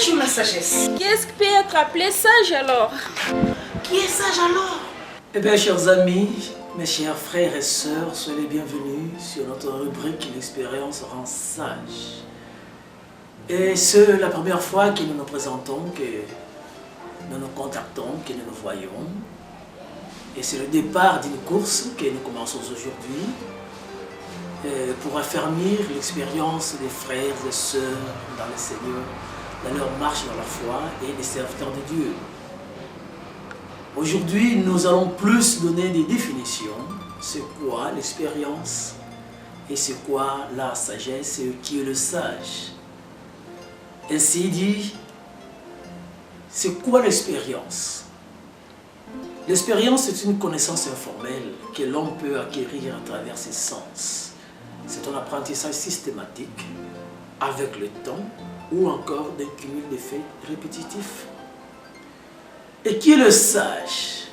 sage ou la sagesse? Qu'est-ce qui peut être appelé sage alors? Qui est sage alors? Eh bien, chers amis, mes chers frères et sœurs, soyez les bienvenus sur notre rubrique L'expérience rend sage. Et c'est la première fois que nous nous présentons, que nous nous contactons, que nous nous voyons. Et c'est le départ d'une course que nous commençons aujourd'hui pour affermir l'expérience des frères et sœurs dans le Seigneur, dans leur marche dans la foi et des serviteurs de Dieu. Aujourd'hui, nous allons plus donner des définitions. C'est quoi l'expérience et c'est quoi la sagesse et qui est le sage. Ainsi dit, c'est quoi l'expérience? L'expérience est une connaissance informelle que l'homme peut acquérir à travers ses sens. C'est un apprentissage systématique avec le temps ou encore d'un cumul d'effets répétitifs. Et qui est le sage?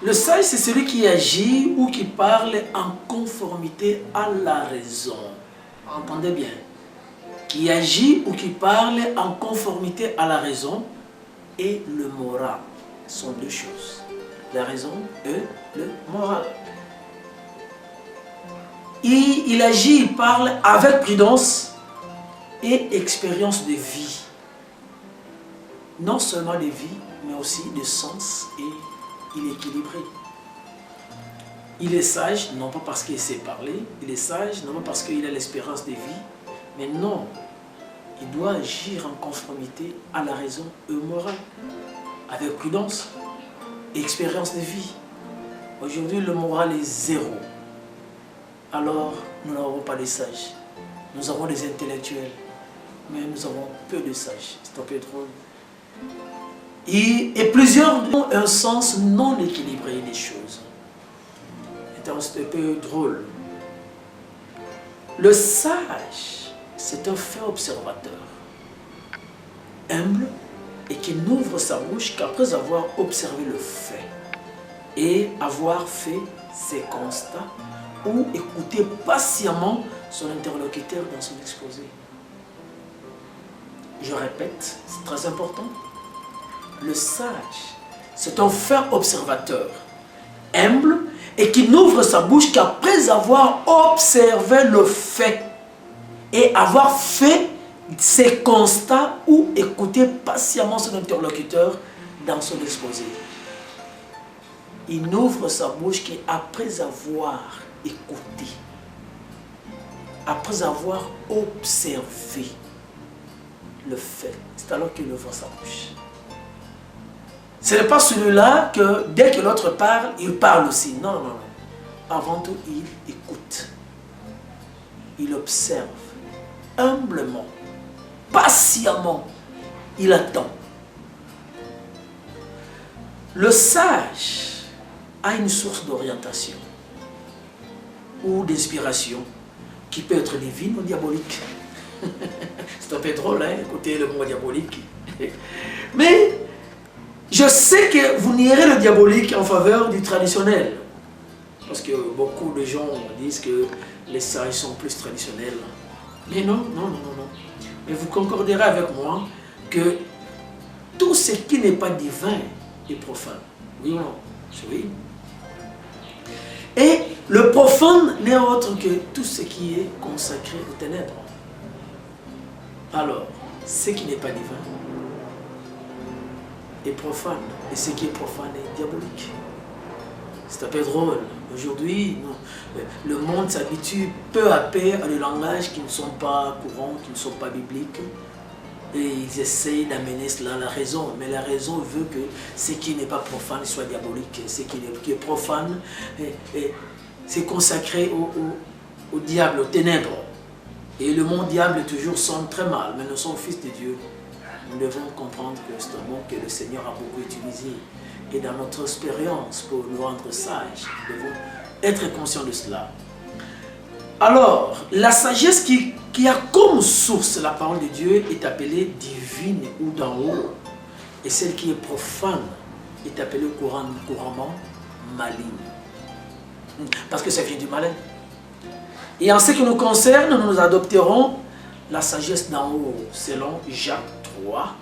Le sage, c'est celui qui agit ou qui parle en conformité à la raison. Entendez bien. Qui agit ou qui parle en conformité à la raison et le moral. Ce sont deux choses. La raison et le moral. Il agit, il parle avec prudence et expérience de vie. Non seulement de vie, mais aussi de sens, et il est équilibré. Il est sage, non pas parce qu'il sait parler, il est sage, non pas parce qu'il a l'espérance de vie, mais non, il doit agir en conformité à la raison et au moral, avec prudence et expérience de vie. Aujourd'hui, le moral est zéro. Alors, nous n'avons pas de sages. Nous avons des intellectuels, mais nous avons peu de sages. C'est un peu drôle. Et plusieurs ont un sens non équilibré des choses. C'est un peu drôle. Le sage, c'est un fin observateur, humble et qui n'ouvre sa bouche qu'après avoir observé le fait et avoir fait ses constats ou écouter patiemment son interlocuteur dans son exposé. Je répète, c'est très important. Le sage, c'est un fin observateur, humble et qui n'ouvre sa bouche qu'après avoir observé le fait et avoir fait ses constats ou écouter patiemment son interlocuteur dans son exposé. Il n'ouvre sa bouche qu'après avoir écouté, après avoir observé le fait. C'est alors qu'il ouvre sa bouche. Ce n'est pas celui-là que dès que l'autre parle, il parle aussi. Non, non, non. Avant tout, il écoute. Il observe humblement, patiemment. Il attend. Le sage a une source d'orientation ou d'inspiration qui peut être divine ou diabolique. C'est un peu drôle, hein, écoutez le mot diabolique. Mais je sais que vous nierez le diabolique en faveur du traditionnel. Parce que beaucoup de gens disent que les sages sont plus traditionnels. Mais non, non, non, non, non. Mais vous concorderez avec moi que tout ce qui n'est pas divin est profane. Oui ou non? Oui. Et le profane n'est autre que tout ce qui est consacré aux ténèbres. Alors, ce qui n'est pas divin est profane, et ce qui est profane est diabolique. C'est un peu drôle. Aujourd'hui, le monde s'habitue peu à peu à des langages qui ne sont pas courants, qui ne sont pas bibliques. Et ils essayent d'amener cela à la raison. Mais la raison veut que ce qui n'est pas profane soit diabolique. Ce qui est profane, c'est consacré au diable, aux ténèbres. Et le mot diable toujours sonne très mal, mais nous sommes fils de Dieu. Nous devons comprendre que c'est un mot que le Seigneur a beaucoup utilisé. Et dans notre expérience, pour nous rendre sages, nous devons être conscients de cela. Alors, la sagesse qui a comme source la parole de Dieu est appelée divine ou d'en haut. Et celle qui est profane est appelée couramment maligne. Parce que ça vient du malin. Et en ce qui nous concerne, nous adopterons la sagesse d'en haut, selon Jacques 3,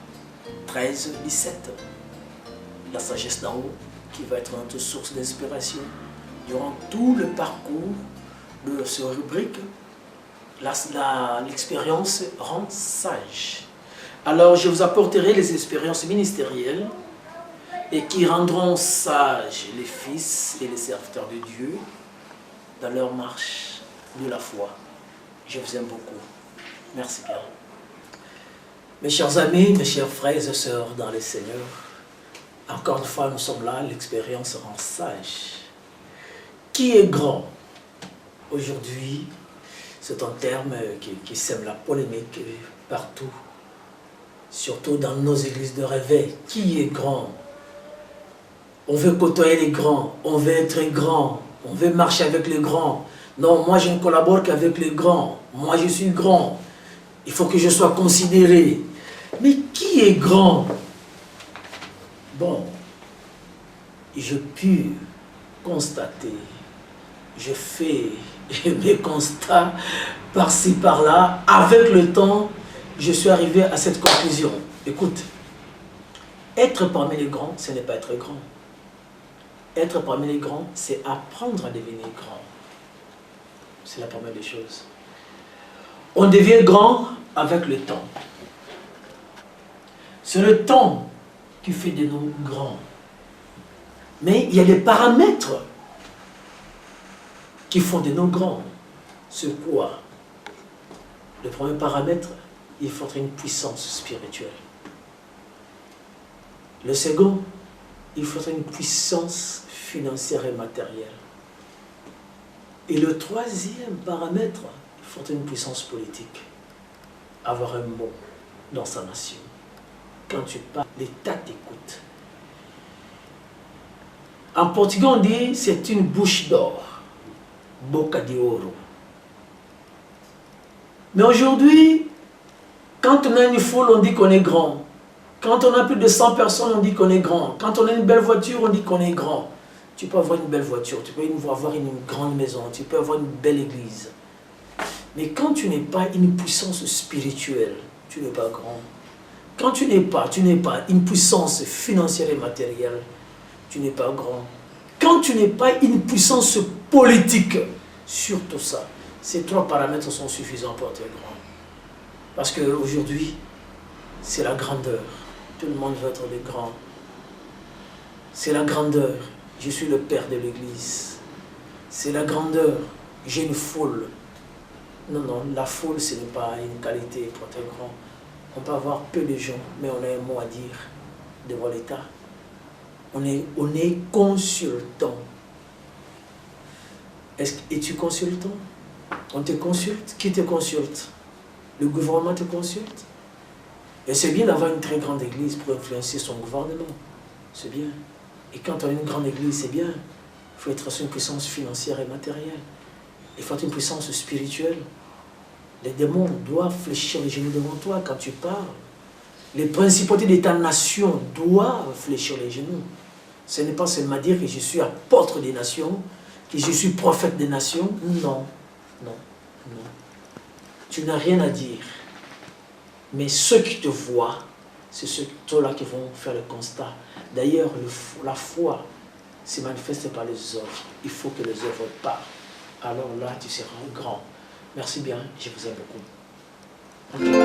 13, 17. La sagesse d'en haut qui va être notre source d'inspiration durant tout le parcours de ce rubrique. L'expérience rend sage. Alors je vous apporterai les expériences ministérielles et qui rendront sages les fils et les serviteurs de Dieu dans leur marche de la foi. Je vous aime beaucoup. Merci bien. Mes chers amis, mes chers frères et sœurs dans le Seigneur, encore une fois nous sommes là, l'expérience rend sage. Qui est grand? Aujourd'hui, c'est un terme qui sème la polémique partout, surtout dans nos églises de réveil. Qui est grand? On veut côtoyer les grands, on veut être grand, on veut marcher avec les grands. Non, moi je ne collabore qu'avec les grands, moi je suis grand, il faut que je sois considéré. Mais qui est grand? Bon, je puis constater, je fais mes constats par-ci par-là, avec le temps, je suis arrivé à cette conclusion. Écoute, être parmi les grands, ce n'est pas être grand. Être parmi les grands, c'est apprendre à devenir grand. C'est la première des choses. On devient grand avec le temps. C'est le temps qui fait de nous grands. Mais il y a des paramètres qui font de nous grands. C'est quoi? Le premier paramètre, il faudrait une puissance spirituelle. Le second, il faudrait une puissance financière et matérielle. Et le troisième paramètre, il faudrait une puissance politique. Avoir un mot dans sa nation. Quand tu parles, l'État t'écoute. En portugais, on dit c'est une bouche d'or. Boca de oro. Mais aujourd'hui, quand on a une foule, on dit qu'on est grand. Quand on a plus de 100 personnes, on dit qu'on est grand. Quand on a une belle voiture, on dit qu'on est grand. Tu peux avoir une belle voiture, tu peux avoir une grande maison, tu peux avoir une belle église. Mais quand tu n'es pas une puissance spirituelle, tu n'es pas grand. Quand tu n'es pas une puissance financière et matérielle, tu n'es pas grand. Quand tu n'es pas une puissance politique, surtout ça, ces trois paramètres sont suffisants pour être grand. Parce qu'aujourd'hui, c'est la grandeur. Tout le monde veut être le grand. C'est la grandeur. Je suis le père de l'église. C'est la grandeur. J'ai une foule. Non, non, la foule, ce n'est pas une qualité pour être grand. On peut avoir peu de gens, mais on a un mot à dire devant l'État. On est consultant. Es-tu consultant? On te consulte? Qui te consulte? Le gouvernement te consulte? Et c'est bien d'avoir une très grande église pour influencer son gouvernement. C'est bien. Et quand on a une grande église, c'est bien. Il faut être sur une puissance financière et matérielle. Il faut être une puissance spirituelle. Les démons doivent fléchir les genoux devant toi quand tu parles. Les principautés de ta nation doivent fléchir les genoux. Ce n'est pas seulement dire que je suis apôtre des nations, que je suis prophète des nations. Non, non, non. Tu n'as rien à dire. Mais ceux qui te voient, c'est ceux-là qui vont faire le constat. D'ailleurs, la foi se manifeste par les œuvres. Il faut que les œuvres parlent. Alors là, tu seras grand. Merci bien, je vous aime beaucoup.